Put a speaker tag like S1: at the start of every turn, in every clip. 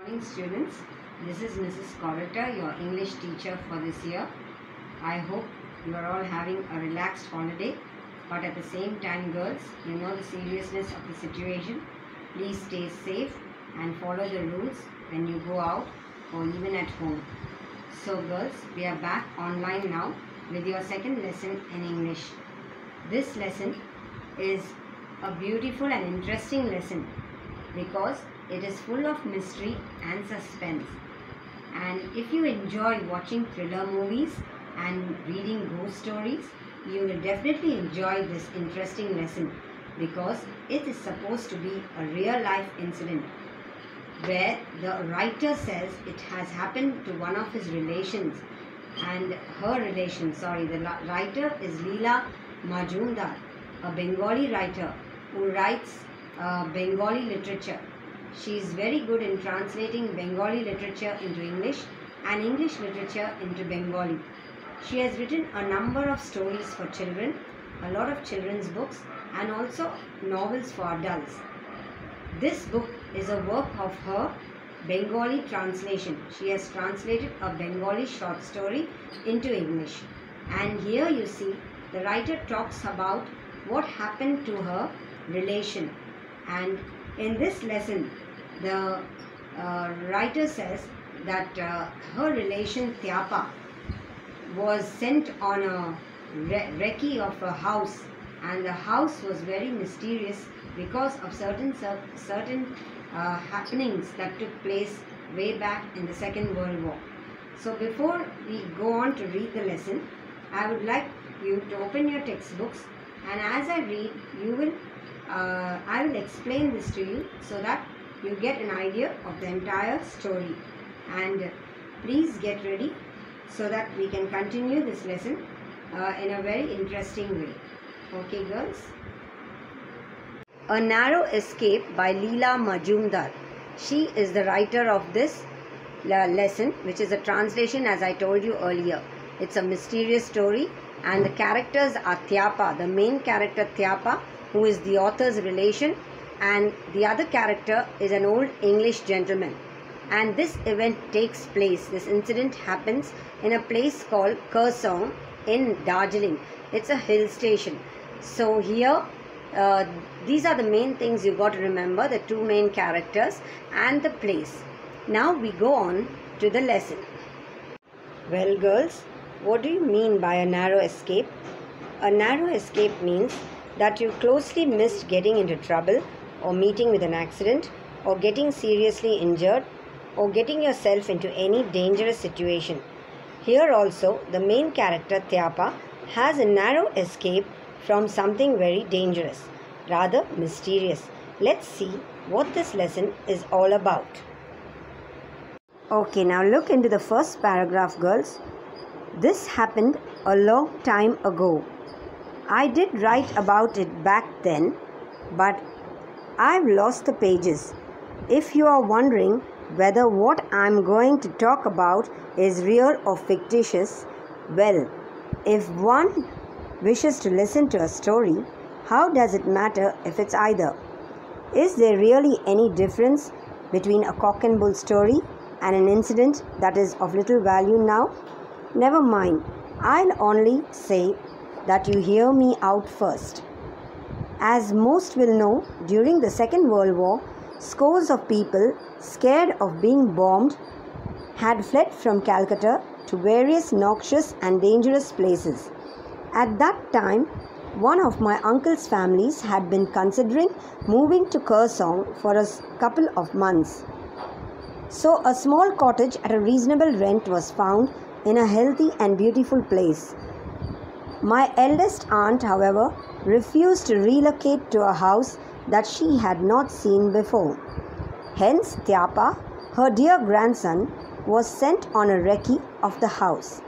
S1: Morning students, this is Mrs. Coretta, your English teacher for this year. I hope you are all having a relaxed holiday, but at the same time girls, you know the seriousness of the situation. Please stay safe and follow the rules when you go out or even at home. So girls, we are back online now with your second lesson in English. This lesson is a beautiful and interesting lesson because it is full of mystery and suspense. And if you enjoy watching thriller movies and reading ghost stories, you will definitely enjoy this interesting lesson because it is supposed to be a real life incident where the writer says it has happened to one of his relations and her relation. The writer is Leela Majumdar, a Bengali writer who writes Bengali literature. She is very good in translating Bengali literature into English and English literature into Bengali. She has written a number of stories for children, a lot of children's books and also novels for adults. This book is a work of her Bengali translation. She has translated a Bengali short story into English. And here you see the writer talks about what happened to her relation. And in this lesson, the writer says that her relation Tyapa was sent on a recce of a house, and the house was very mysterious because of certain happenings that took place way back in the Second World War. So before we go on to read the lesson, I would like you to open your textbooks, and as I read, I will explain this to you so that you get an idea of the entire story. And please get ready so that we can continue this lesson in a very interesting way. Okay girls? A Narrow Escape by Leela Majumdar. She is the writer of this lesson, which is a translation as I told you earlier. It's a mysterious story and the characters are Tyapa, the main character Tyapa, who is the author's relation, and the other character is an old English gentleman. And this event takes place, this incident happens in a place called Kersong in Darjeeling. It's a hill station. So here, these are the main things you got to remember, the two main characters and the place. Now we go on to the lesson. Well girls, what do you mean by a narrow escape? A narrow escape means that you closely missed getting into trouble or meeting with an accident or getting seriously injured or getting yourself into any dangerous situation. Here also, the main character Tyapa has a narrow escape from something very dangerous, rather mysterious. Let's see what this lesson is all about. Okay, now look into the first paragraph, girls. This happened a long time ago. I did write about it back then, but I've lost the pages. If you are wondering whether what I'm going to talk about is real or fictitious, well, if one wishes to listen to a story, how does it matter if it's either? Is there really any difference between a cock and bull story and an incident that is of little value now? Never mind, I'll only say that you hear me out first. As most will know, during the Second World War, scores of people, scared of being bombed, had fled from Calcutta to various noxious and dangerous places. At that time, one of my uncle's families had been considering moving to Kersong for a couple of months. So a small cottage at a reasonable rent was found in a healthy and beautiful place. My eldest aunt, however, refused to relocate to a house that she had not seen before. Hence, Tyapa, her dear grandson, was sent on a recce of the house.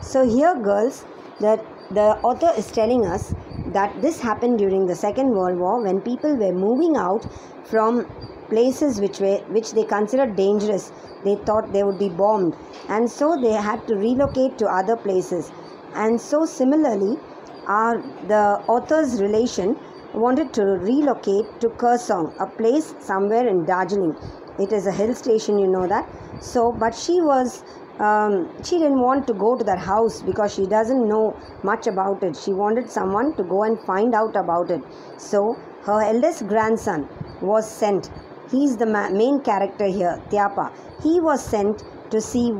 S1: So here, girls, that the author is telling us that this happened during the Second World War when people were moving out from places which they considered dangerous. They thought they would be bombed, and so they had to relocate to other places. And so similarly, the author's relation wanted to relocate to Kersong, a place somewhere in Darjeeling. It is a hill station, you know that. So, but she didn't want to go to that house because she doesn't know much about it. She wanted someone to go and find out about it. So, her eldest grandson was sent. He's the main character here, Tyapa. He was sent to see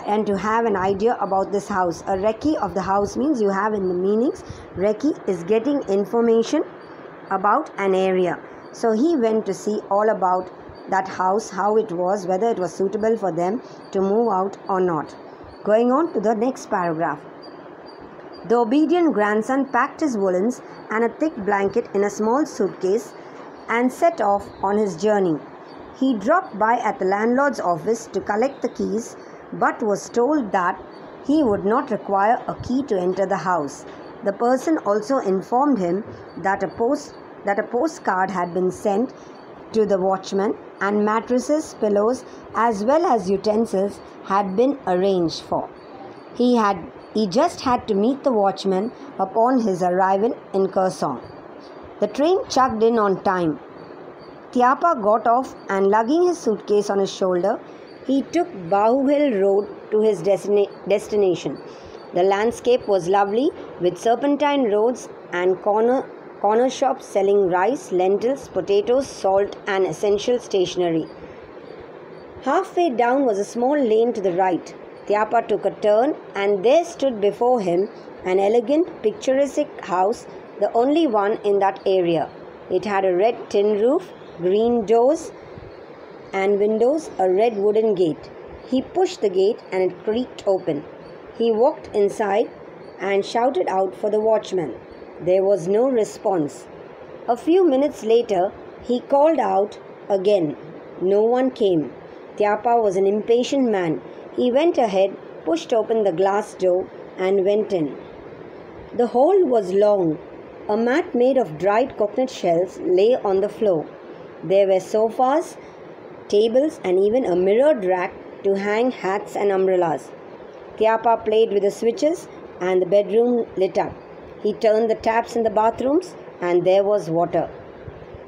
S1: and to have an idea about this house. A recce of the house means, you have in the meanings, recce is getting information about an area. So he went to see all about that house, how it was, whether it was suitable for them to move out or not. Going on to the next paragraph. The obedient grandson packed his woolens and a thick blanket in a small suitcase and set off on his journey. He dropped by at the landlord's office to collect the keys, but was told that he would not require a key to enter the house. The person also informed him that a postcard had been sent to the watchman, and mattresses, pillows, as well as utensils had been arranged for. He just had to meet the watchman upon his arrival in Kurseong. The train chugged in on time. Tyapa got off and, lugging his suitcase on his shoulder, he took Bahu Hill Road to his destination. The landscape was lovely, with serpentine roads and corner shops selling rice, lentils, potatoes, salt and essential stationery. Halfway down was a small lane to the right. Tyapa took a turn, and there stood before him an elegant, picturesque house, the only one in that area. It had a red tin roof, green doors and windows, a red wooden gate. He pushed the gate and it creaked open. He walked inside and shouted out for the watchman. There was no response. A few minutes later, he called out again. No one came. Tyapa was an impatient man. He went ahead, pushed open the glass door and went in. The hall was long. A mat made of dried coconut shells lay on the floor. There were sofas, tables and even a mirrored rack to hang hats and umbrellas. Tyapa played with the switches and the bedroom lit up. He turned the taps in the bathrooms and there was water.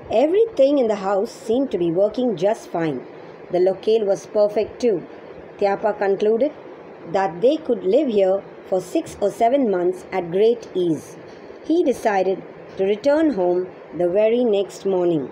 S1: Everything in the house seemed to be working just fine. The locale was perfect too. Tyapa concluded that they could live here for 6 or 7 months at great ease. He decided to return home the very next morning.